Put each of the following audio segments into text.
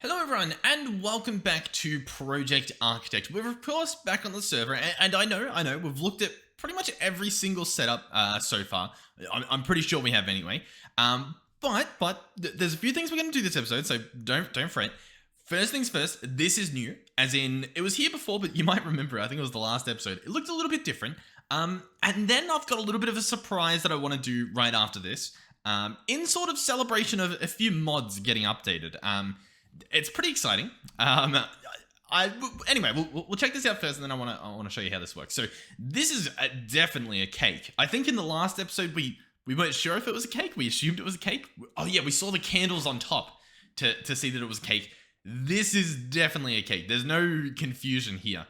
Hello everyone, and welcome back to Project Architect. We're of course back on the server, and I know, we've looked at pretty much every single setup so far. I'm pretty sure we have anyway. But there's a few things we're going to do this episode, so don't fret. First things first, this is new, as in it was here before, but you might remember. I think it was the last episode. It looked a little bit different. And then I've got a little bit of a surprise that I want to do right after this. In sort of celebration of a few mods getting updated. It's pretty exciting. Anyway, we'll check this out first, and then I want to show you how this works. So this is definitely a cake. I think in the last episode we weren't sure if it was a cake. We assumed it was a cake. Oh yeah, we saw the candles on top to see that it was a cake. This is definitely a cake. There's no confusion here.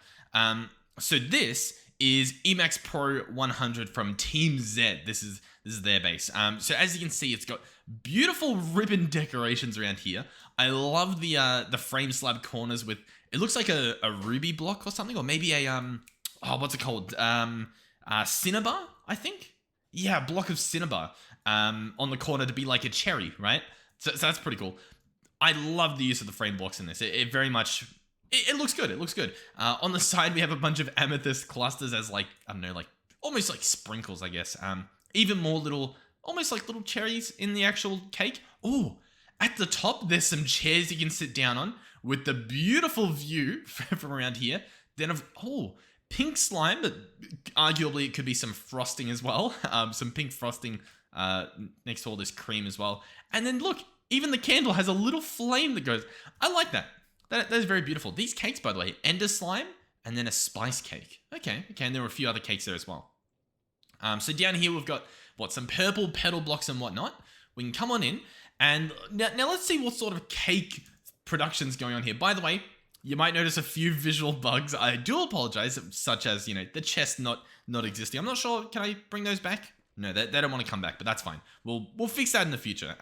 So this is Emacs Pro 100 from Team Z. This is their base. So as you can see, it's got beautiful ribbon decorations around here. I love the frame slab corners with, it looks like a ruby block or something, or maybe a what's it called? Cinnabar, I think. Yeah, a block of cinnabar on the corner to be like a cherry, right? So that's pretty cool. I love the use of the frame blocks in this. It very much, it looks good. It looks good. On the side, we have a bunch of amethyst clusters as like, I don't know, like almost like sprinkles, I guess. Even more little, almost like little cherries in the actual cake. Oh, at the top, there's some chairs you can sit down on with the beautiful view from around here. Then, pink slime, but arguably it could be some frosting as well. Some pink frosting next to all this cream as well. And then look, even the candle has a little flame that goes. I like that. That is very beautiful. These cakes, by the way, ender slime and then a spice cake. Okay, and there were a few other cakes there as well. So down here we've got, some purple petal blocks and whatnot. We can come on in, and now let's see what sort of cake production's going on here. By the way, you might notice a few visual bugs. I do apologize, such as, the chest not existing. I'm not sure, can I bring those back? No, they don't want to come back, but that's fine. We'll fix that in the future.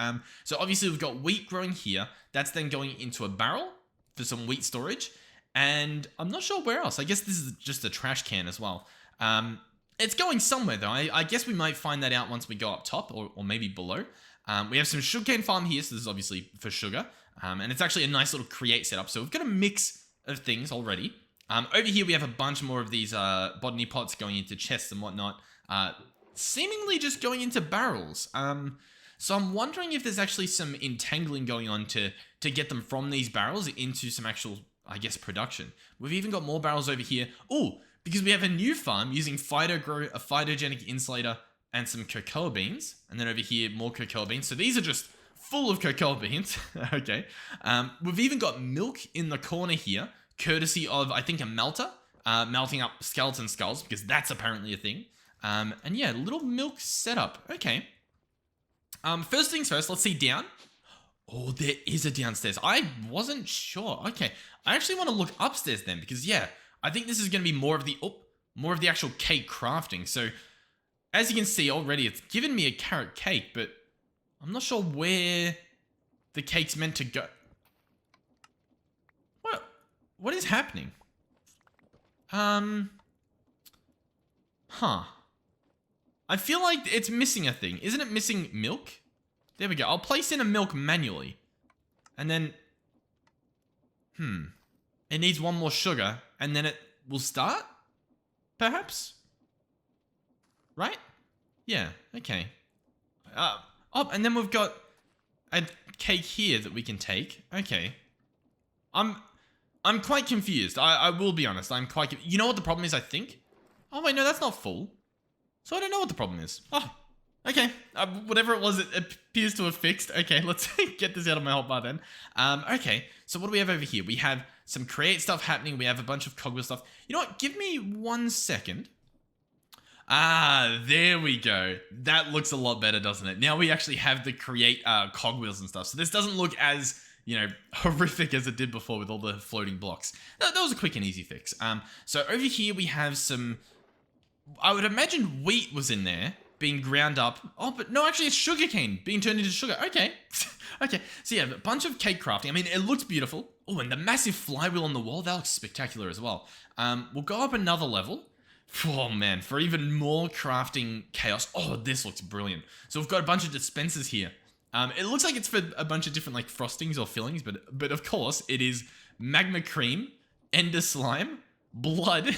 So obviously we've got wheat growing here. That's then going into a barrel for some wheat storage. And I'm not sure where else. I guess this is just a trash can as well. It's going somewhere though. I guess we might find that out once we go up top or maybe below. We have some Sugarcane Farm here, so this is obviously for sugar. And it's actually a nice little create setup. So we've got a mix of things already. Over here we have a bunch more of these botany pots going into chests and whatnot. Seemingly just going into barrels. So I'm wondering if there's actually some entangling going on to get them from these barrels into some actual, I guess, production. We've even got more barrels over here. Oh, because we have a new farm using Phytogrow, a phytogenic insulator, and some cocoa beans. And then over here, more cocoa beans. So these are just full of cocoa beans. Okay. We've even got milk in the corner here, courtesy of, I think, a melter, melting up skeleton skulls, because that's apparently a thing. And yeah, little milk setup. Okay. First things first, let's see down. Oh, there is a downstairs. I wasn't sure. Okay. I actually want to look upstairs then, because yeah, I think this is going to be more of the actual cake crafting. So as you can see already, it's given me a carrot cake, but I'm not sure where the cake's meant to go. What is happening? Huh. I feel like it's missing a thing. Isn't it missing milk? There we go. I'll place in a milk manually. And then... It needs one more sugar, and then it will start? Perhaps? Right? Yeah, okay. And then we've got a cake here that we can take. Okay. I'm quite confused. I will be honest. I'm quite... You know what the problem is, I think? Oh, wait, no, that's not full. So I don't know what the problem is. Oh, okay. Whatever it was, it appears to have fixed. Okay, let's get this out of my hotbar then. Okay, so what do we have over here? We have some create stuff happening. We have a bunch of cogwheel stuff. You know what? Give me 1 second. There we go. That looks a lot better, doesn't it? Now we actually have the create cogwheels and stuff. So this doesn't look as, horrific as it did before with all the floating blocks. That was a quick and easy fix. So over here we have some... I would imagine wheat was in there, being ground up. Oh, but no, actually it's sugarcane being turned into sugar. Okay. Okay. So yeah, a bunch of cake crafting. I mean, it looks beautiful. Oh, and the massive flywheel on the wall, that looks spectacular as well. We'll go up another level. Oh man, for even more crafting chaos. Oh, this looks brilliant. So we've got a bunch of dispensers here. It looks like it's for a bunch of different like frostings or fillings, but of course it is magma cream, ender slime, blood,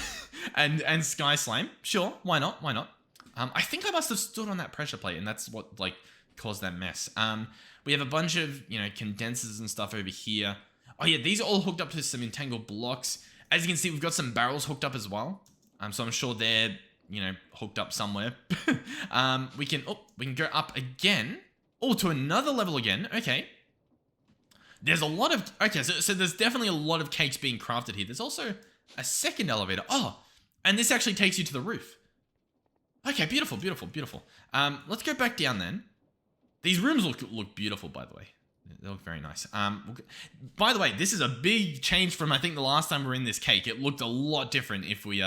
and sky slime. Sure, why not? Why not? I think I must have stood on that pressure plate, and that's what like caused that mess. We have a bunch of condensers and stuff over here. Oh yeah, these are all hooked up to some entangled blocks. As you can see, we've got some barrels hooked up as well. So I'm sure they're hooked up somewhere. We can go up again. Oh, to another level again. Okay. There's a lot of... Okay, so there's definitely a lot of cakes being crafted here. There's also a second elevator. Oh, and this actually takes you to the roof. Okay, beautiful, beautiful, beautiful. Let's go back down then. These rooms look beautiful, by the way. They look very nice. By the way, this is a big change from, I think, the last time we were in this cake. It looked a lot different if we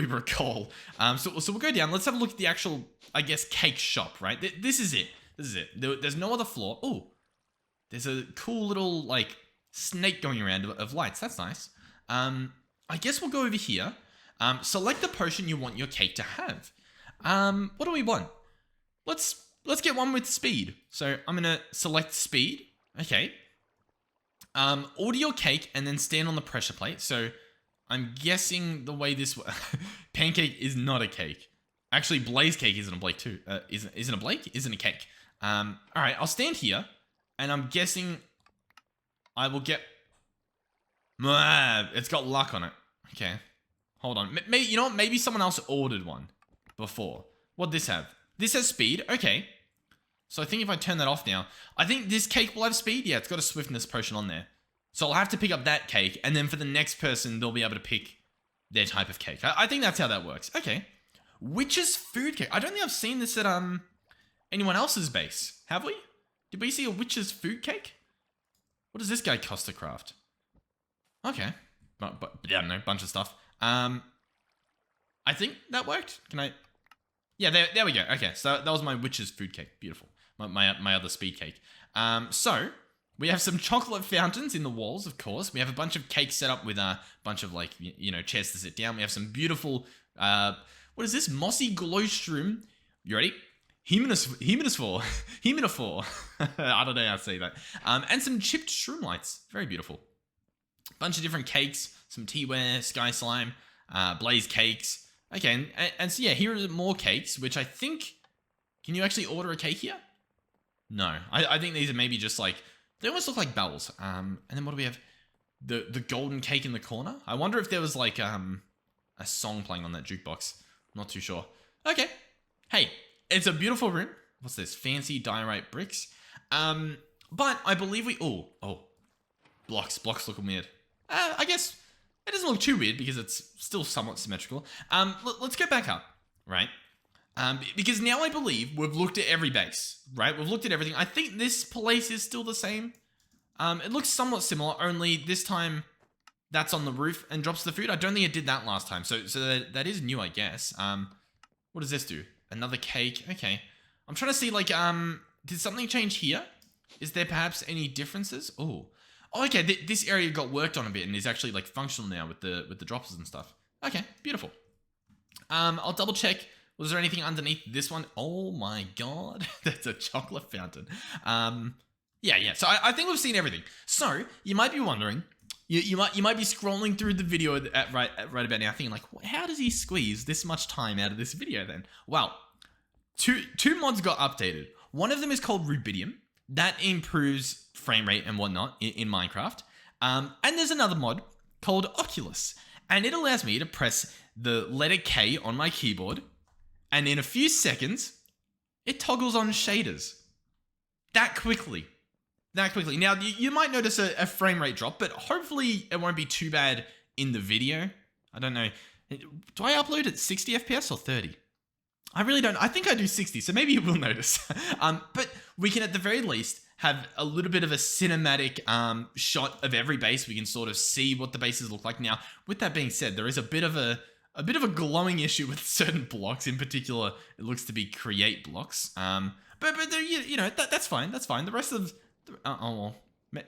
recall. So we'll go down. Let's have a look at the actual, I guess, cake shop, right? This is it. This is it. There's no other floor. Oh, there's a cool little, like, snake going around of lights. That's nice. I guess we'll go over here. Select the potion you want your cake to have. What do we want? Let's get one with speed. So I'm going to select speed. Okay. Order your cake and then stand on the pressure plate. So I'm guessing the way this pancake is not a cake. Actually, blaze cake isn't a blake too. Isn't a blake? Isn't a cake. All right, I'll stand here, and I'm guessing I will get... It's got luck on it. Okay, hold on. Maybe, you know what? Maybe someone else ordered one before. What'd this have? This has speed. Okay. So I think if I turn that off now, I think this cake will have speed. Yeah, it's got a swiftness potion on there. So I'll have to pick up that cake, and then for the next person, they'll be able to pick their type of cake. I think that's how that works. Okay. Witch's food cake. I don't think I've seen this at anyone else's base. Have we? Did we see a witch's food cake? What does this guy cost to craft? Okay. But I don't know, bunch of stuff. I think that worked. Can I... Yeah, there we go. Okay, so that was my witch's food cake. Beautiful. My other speed cake. So we have some chocolate fountains in the walls, of course. We have a bunch of cakes set up with a bunch of, like, chairs to sit down. We have some beautiful, what is this? Mossy glowstrom. You ready? Heminophore. I don't know how to say that. And some chipped shroom lights. Very beautiful. Bunch of different cakes. Some teaware, sky slime, blaze cakes. Okay, and so yeah, here are more cakes, which I think... Can you actually order a cake here? No. I think these are maybe just like... They almost look like bells. And then what do we have? The golden cake in the corner? I wonder if there was like a song playing on that jukebox. I'm not too sure. Okay. Hey, it's a beautiful room. What's this? Fancy diorite bricks. But I believe we... Oh. Blocks. Blocks look weird. I guess it doesn't look too weird because it's still somewhat symmetrical. Let's go back up, right? Because now I believe we've looked at every base, right? We've looked at everything. I think this place is still the same. It looks somewhat similar, only this time that's on the roof and drops the food. I don't think it did that last time, so that is new, I guess. What does this do? Another cake. Okay. I'm trying to see, like, did something change here? Is there perhaps any differences? Oh, okay. This area got worked on a bit and is actually, like, functional now with the droppers and stuff. Okay, beautiful. I'll double check. Was there anything underneath this one? Oh my god, that's a chocolate fountain. Yeah. So I think we've seen everything. So you might be wondering, you might be scrolling through the video right about now, thinking like, how does he squeeze this much time out of this video then? Well, two mods got updated. One of them is called Rubidium. That improves frame rate and whatnot in Minecraft. And there's another mod called Oculus, and it allows me to press the letter K on my keyboard. And in a few seconds, it toggles on shaders. That quickly. Now, you might notice a frame rate drop, but hopefully it won't be too bad in the video. I don't know. Do I upload at 60 FPS or 30? I really don't. I think I do 60, so maybe you will notice. But we can at the very least have a little bit of a cinematic shot of every base. We can sort of see what the bases look like. Now, with that being said, there is a bit of a glowing issue with certain blocks. In particular, it looks to be create blocks. But that's fine. That's fine. The rest of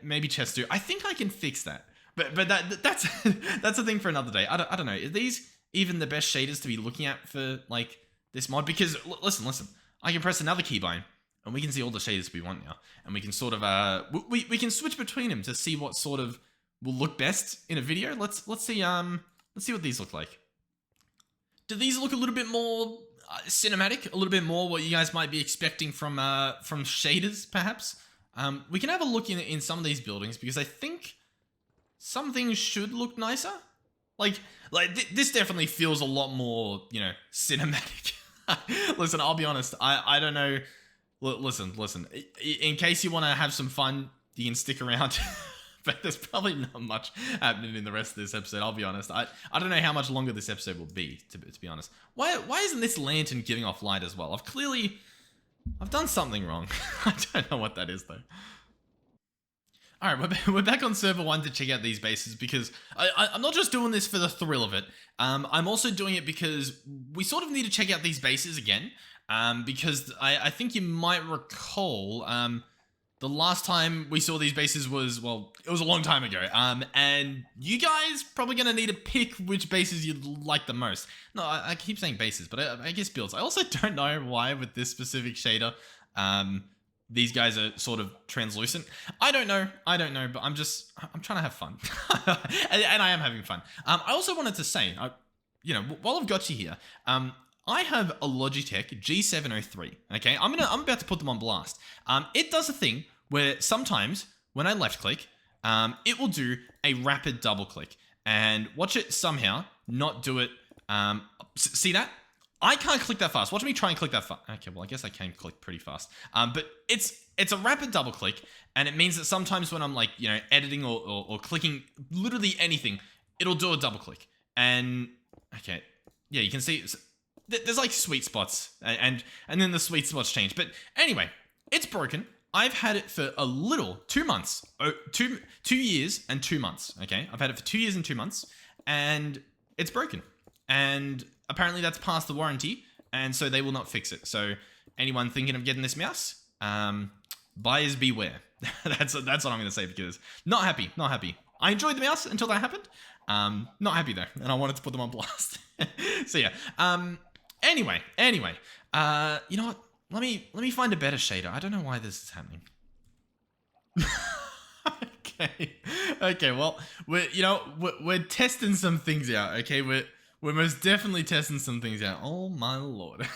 maybe chest too. I think I can fix that. But that's that's a thing for another day. I don't know. Are these even the best shaders to be looking at for like this mod? Because listen. I can press another keybind and we can see all the shaders we want now. And we can sort of, we can switch between them to see what sort of will look best in a video. Let's see what these look like. Do these look a little bit more cinematic? A little bit more what you guys might be expecting from shaders, perhaps? We can have a look in some of these buildings because I think some things should look nicer. Like this definitely feels a lot more, you know, cinematic. Listen, I'll be honest. I don't know. Listen. In case you want to have some fun, you can stick around. But there's probably not much happening in the rest of this episode. I'll be honest. I don't know how much longer this episode will be. To be honest, why isn't this lantern giving off light as well? I've done something wrong. I don't know what that is though. All right, we're back on server 1 to check out these bases because I'm not just doing this for the thrill of it. I'm also doing it because we sort of need to check out these bases again. Because I think you might recall the last time we saw these bases was, well, it was a long time ago. And you guys probably going to need to pick which bases you like the most. No, I keep saying bases, but I guess builds. I also don't know why with this specific shader, these guys are sort of translucent. I don't know, but I'm trying to have fun. and I am having fun. I also wanted to say, you know, while I've got you here, I have a Logitech G703, okay? I'm about to put them on blast. It does a thing where sometimes when I left click, it will do a rapid double click and watch it somehow not do it. See that? I can't click that fast. Watch me try and click that fast. Okay, well, I guess I can click pretty fast. But it's a rapid double click, and it means that sometimes when I'm like, you know, editing or clicking literally anything, it'll do a double click. And okay, yeah, you can see there's like sweet spots, and then the sweet spots change. But anyway, it's broken. I've had it for a little 2 months, 2 years and 2 months. Okay, I've had it for 2 years and 2 months, and it's broken. And apparently that's past the warranty, and so they will not fix it. So anyone thinking of getting this mouse, buyers beware. that's what I'm going to say, because not happy. I enjoyed the mouse until that happened. Not happy though, and I wanted to put them on blast. So yeah. Anyway. You know what? Let me find a better shader. I don't know why this is happening. Okay. Well, we're testing some things out. Okay, we're most definitely testing some things out. Oh my lord.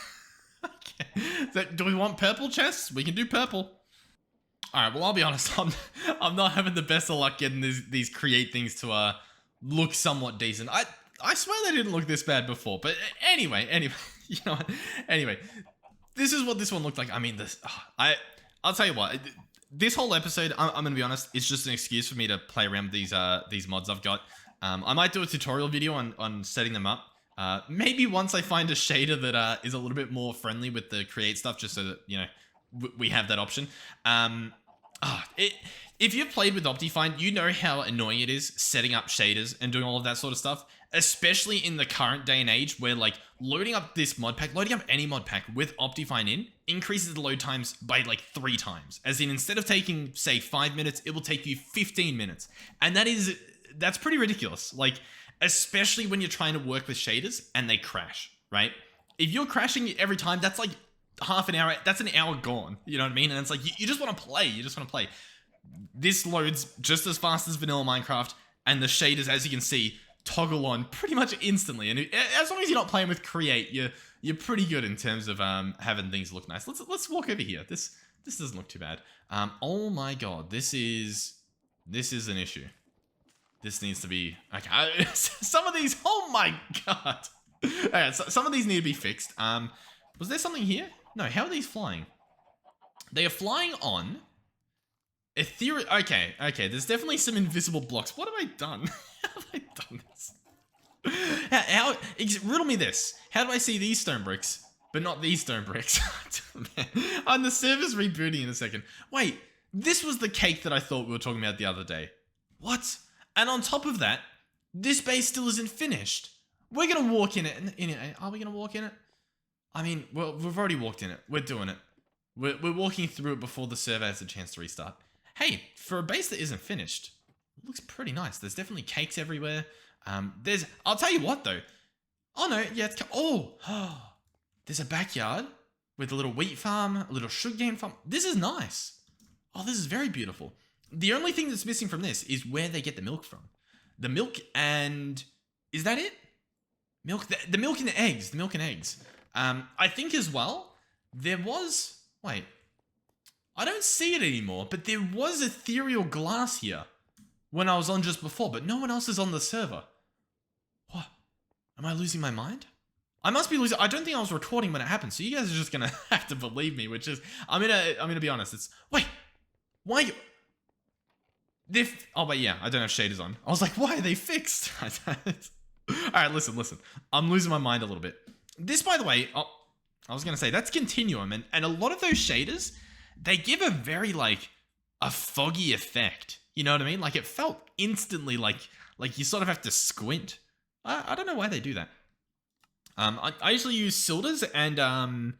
Okay. So, do we want purple chests? We can do purple. All right. Well, I'll be honest. I'm not having the best of luck getting these create things to look somewhat decent. I swear they didn't look this bad before. But anyway, you know what? Anyway, this is what this one looked like. I mean, I'll tell you what. This whole episode, I'm gonna be honest, it's just an excuse for me to play around with these mods I've got. I might do a tutorial video on setting them up. Maybe once I find a shader that is a little bit more friendly with the create stuff, just so that, you know, we have that option. If you've played with Optifine, you know how annoying it is setting up shaders and doing all of that sort of stuff, especially in the current day and age where, like, loading up this mod pack, loading up any mod pack with Optifine in increases the load times by like 3 times. As in, instead of taking, say, 5 minutes, it will take you 15 minutes. And that's pretty ridiculous. Like, especially when you're trying to work with shaders and they crash, right? If you're crashing every time, that's like half an hour, that's an hour gone. You know what I mean? And it's like, you just want to play. This loads just as fast as vanilla Minecraft, and the shaders, as you can see, toggle on pretty much instantly. And as long as you're not playing with create, you're pretty good in terms of having things look nice. Let's walk over here. This doesn't look too bad. Oh my god, this is an issue. This needs to be okay. Some of these, oh my god. Okay, so some of these need to be fixed. Was there something here? No, how are these flying? They are flying on ethereal. Okay, there's definitely some invisible blocks. What have I done? How have I done this? Riddle me this. How do I see these stone bricks, but not these stone bricks? On the server's rebooting in a second. Wait, this was the cake that I thought we were talking about the other day. What? And on top of that, this base still isn't finished. We're gonna walk in it. Are we gonna walk in it? I mean, well, we've already walked in it. We're doing it. We're walking through it before the server has a chance to restart. Hey, for a base that isn't finished, it looks pretty nice. There's definitely cakes everywhere. I'll tell you what though. Oh no, yeah, there's a backyard. with a little wheat farm, a little sugarcane farm. This is nice. Oh, this is very beautiful. The only thing that's missing from this is where they get the milk from. The milk and... Is that it? Milk, the milk and the eggs. The milk and eggs. I think as well, there was... Wait. I don't see it anymore, but there was ethereal glass here when I was on just before, but no one else is on the server. What? Am I losing my mind? I must be losing... I don't think I was recording when it happened, so you guys are just gonna have to believe me, which is... I'm gonna be honest. It's... Wait! Why... Oh, but yeah, I don't have shaders on. I was like, why are they fixed? Alright, listen. I'm losing my mind a little bit. This, by the way... Oh, I was gonna say, that's Continuum, and a lot of those shaders, they give a very, like, a foggy effect. You know what I mean? Like, it felt instantly like you sort of have to squint. I don't know why they do that. I usually use Sildas and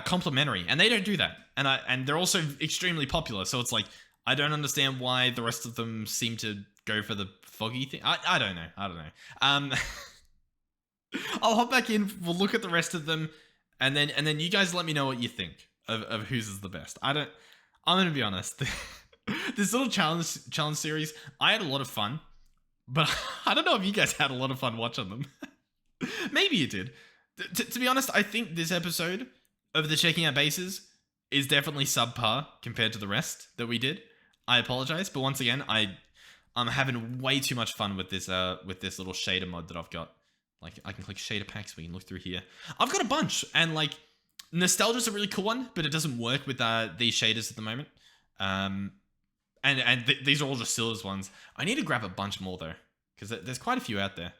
Complementary, and they don't do that. And they're also extremely popular, so it's like, I don't understand why the rest of them seem to go for the foggy thing. I don't know. I'll hop back in, we'll look at the rest of them, and then you guys let me know what you think of whose is the best. I'm gonna be honest. This little challenge series, I had a lot of fun, but I don't know if you guys had a lot of fun watching them. Maybe you did. To be honest, I think this episode of the Checking Out Bases is definitely subpar compared to the rest that we did. I apologize, but once again, I'm having way too much fun with this little shader mod that I've got. Like, I can click shader packs, we can look through here. I've got a bunch, and like, Nostalgia's a really cool one, but it doesn't work with these shaders at the moment. These are all just Silda's ones. I need to grab a bunch more though, because there's quite a few out there.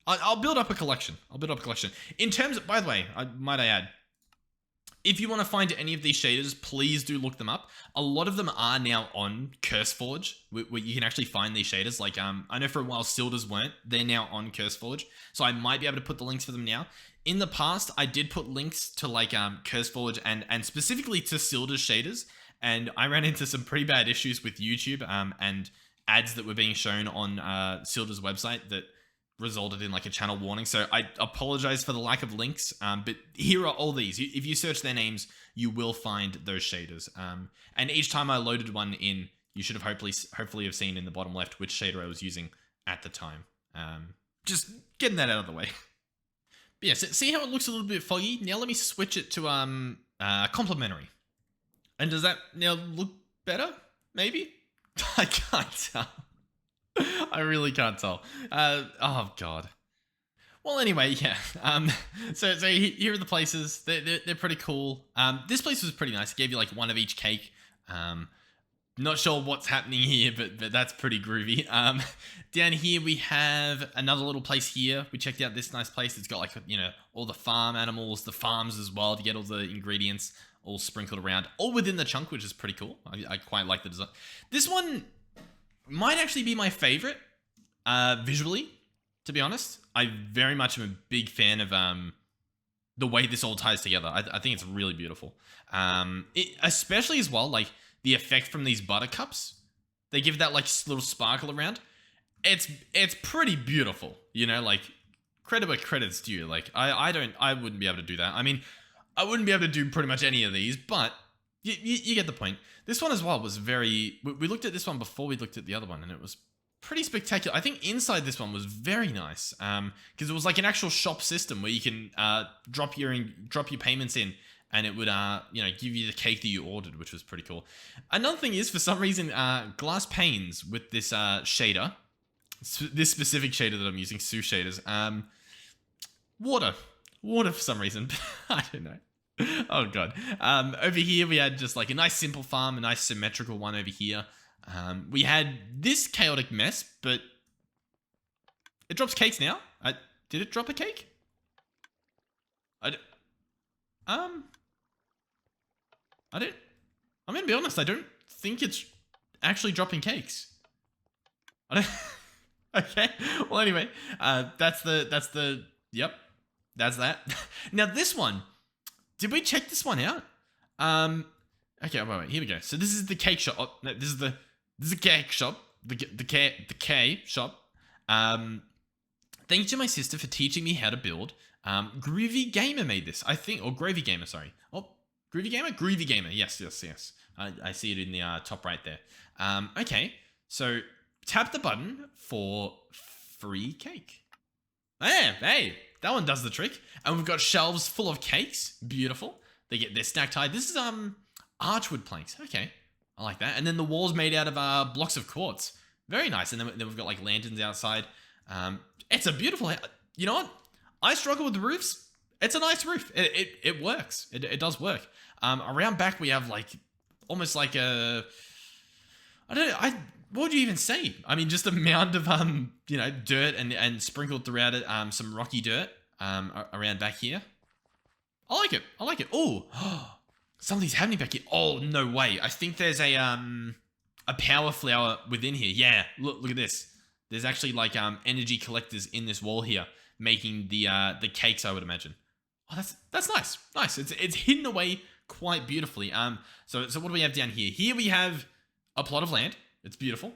I'll build up a collection. In terms of, by the way, might I add, if you want to find any of these shaders, please do look them up. A lot of them are now on CurseForge, where you can actually find these shaders. Like, I know for a while Silda's weren't. They're now on CurseForge, so I might be able to put the links for them now. In the past, I did put links to like CurseForge and specifically to Silda's shaders, and I ran into some pretty bad issues with YouTube and ads that were being shown on Silda's website that resulted in like a channel warning. So I apologize for the lack of links, but here are all these. If you search their names, you will find those shaders. And each time I loaded one in, you should have hopefully have seen in the bottom left which shader I was using at the time. Just getting that out of the way. But yeah, so see how it looks a little bit foggy? Now let me switch it to complementary. And does that now look better? Maybe? I can't tell. I really can't tell. Oh god. Well, anyway, yeah. So here are the places. They're pretty cool. This place was pretty nice. It gave you like one of each cake. Not sure what's happening here, but that's pretty groovy. Down here we have another little place here. We checked out this nice place. It's got like, you know, all the farm animals, the farms as well, to get all the ingredients all sprinkled around, all within the chunk, which is pretty cool. I quite like the design. This one might actually be my favorite visually, to be honest. I very much am a big fan of the way this all ties together. I think it's really beautiful. Especially as well, like the effect from these buttercups. They give that like little sparkle around. It's pretty beautiful, you know, like credit where credit's due. Like I wouldn't be able to do that. I mean, I wouldn't be able to do pretty much any of these, but you get the point. This one as well was very... We looked at this one before we looked at the other one, and it was pretty spectacular. I think inside this one was very nice, because it was like an actual shop system where you can drop your payments in, and it would you know, give you the cake that you ordered, which was pretty cool. Another thing is, for some reason, glass panes with this shader, this specific shader that I'm using, Sue shaders, water for some reason. I don't know. Oh god. Over here we had just like a nice simple farm, a nice symmetrical one over here. We had this chaotic mess, but it drops cakes now. Did it drop a cake? I'm gonna be honest, I don't think it's actually dropping cakes. I don't... Okay. Well, anyway, that's yep. That's that. Now this one, did we check this one out? Okay, wait, here we go. So this is the cake shop. Oh, no, this is the cake shop. The K shop. Thank you to my sister for teaching me how to build Groovy Gamer made this, I think, or Gravy Gamer, sorry. Oh, Groovy Gamer? Groovy Gamer, yes. I see it in the top right there. Okay, so tap the button for free cake. Hey, that one does the trick. And we've got shelves full of cakes. Beautiful. They're stacked high. This is archwood planks. Okay, I like that. And then the wall's made out of blocks of quartz. Very nice. And then we've got like lanterns outside. It's a beautiful. You know what? I struggle with the roofs. It's a nice roof. It works. It does work. Around back we have like almost like a. I don't know. What would you even say? I mean, just a mound of dirt and sprinkled throughout it some rocky dirt around back here. I like it. Oh, something's happening back here. Oh, no way. I think there's a power flower within here. Yeah, look at this. There's actually like energy collectors in this wall here making the cakes, I would imagine. Oh, that's nice. Nice. It's hidden away quite beautifully. So what do we have down here? Here we have a plot of land. It's beautiful.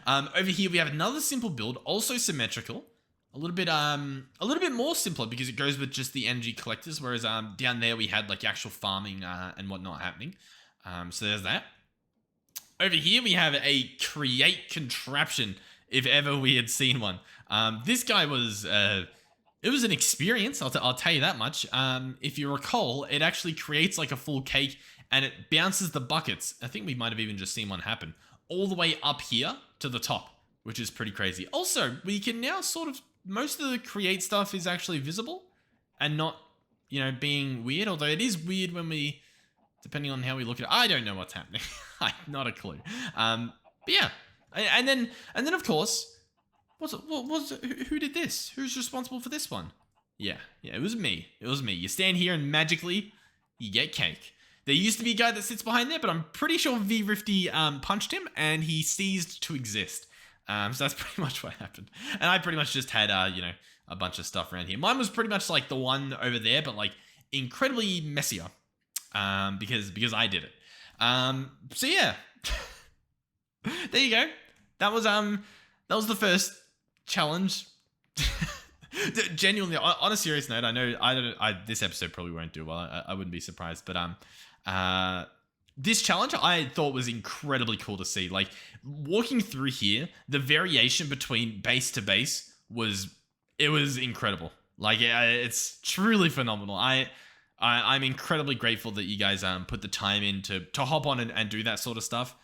Over here we have another simple build, also symmetrical. A little bit more simpler because it goes with just the energy collectors, whereas down there we had like actual farming and whatnot happening. So there's that. Over here we have a create contraption, if ever we had seen one. This guy was it was an experience. I'll tell you that much. If you recall, it actually creates like a full cake and it bounces the buckets. I think we might have even just seen one happen all the way up here to the top, which is pretty crazy. Also, we can now sort of, most of the create stuff is actually visible and not, being weird. Although it is weird when we, depending on how we look at it. I don't know what's happening. Not a clue. But yeah, and then of course, who did this? Who's responsible for this one? Yeah, it was me. You stand here and magically you get cake. There used to be a guy that sits behind there, but I'm pretty sure V Rifty punched him and he ceased to exist. So that's pretty much what happened. And I pretty much just had, a bunch of stuff around here. Mine was pretty much like the one over there, but like incredibly messier because I did it. So yeah, there you go. That was the first challenge. Genuinely, on a serious note, I know this episode probably won't do well. I wouldn't be surprised, but this challenge I thought was incredibly cool to see. Like walking through here, the variation between base to base was incredible. Like it's truly phenomenal. I'm incredibly grateful that you guys put the time in to hop on and do that sort of stuff.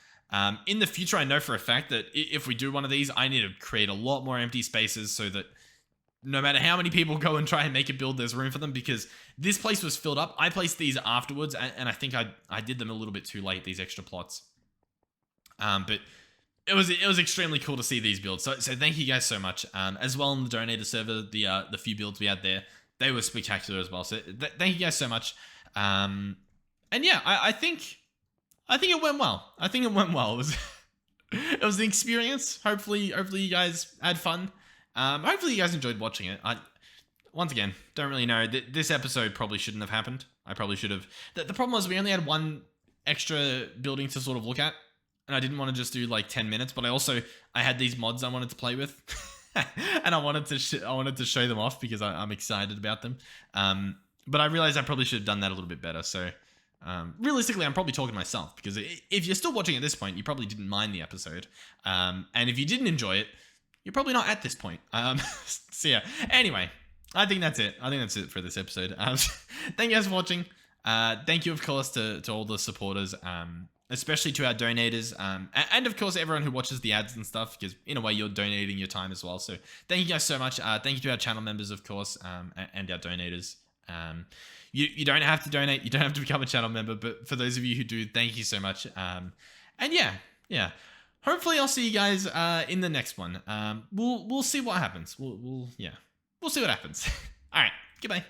In the future, I know for a fact that if we do one of these, I need to create a lot more empty spaces so that no matter how many people go and try and make a build, there's room for them, because this place was filled up. I placed these afterwards, and I think I did them a little bit too late, these extra plots. But it was extremely cool to see these builds. So thank you guys so much. As well on the donator server, the few builds we had there, they were spectacular as well. So thank you guys so much. And yeah, I think it went well. It was it was an experience. Hopefully you guys had fun. Hopefully you guys enjoyed watching it. Once again, don't really know. This episode probably shouldn't have happened. I probably should have. The problem was we only had one extra building to sort of look at, and I didn't want to just do like 10 minutes. But I had these mods I wanted to play with, and I wanted to show them off because I'm excited about them. But I realized I probably should have done that a little bit better. So realistically, I'm probably talking to myself, because if you're still watching at this point, you probably didn't mind the episode. And if you didn't enjoy it, you're probably not at this point. So yeah. Anyway, I think that's it. For this episode. Thank you guys for watching. Thank you, of course, to all the supporters, especially to our donators, and of course everyone who watches the ads and stuff, because in a way you're donating your time as well. So thank you guys so much. Thank you to our channel members, of course, and our donators. You don't have to donate. You don't have to become a channel member, but for those of you who do, thank you so much. And yeah. Hopefully I'll see you guys in the next one. We'll see what happens. We'll see what happens. All right. Goodbye.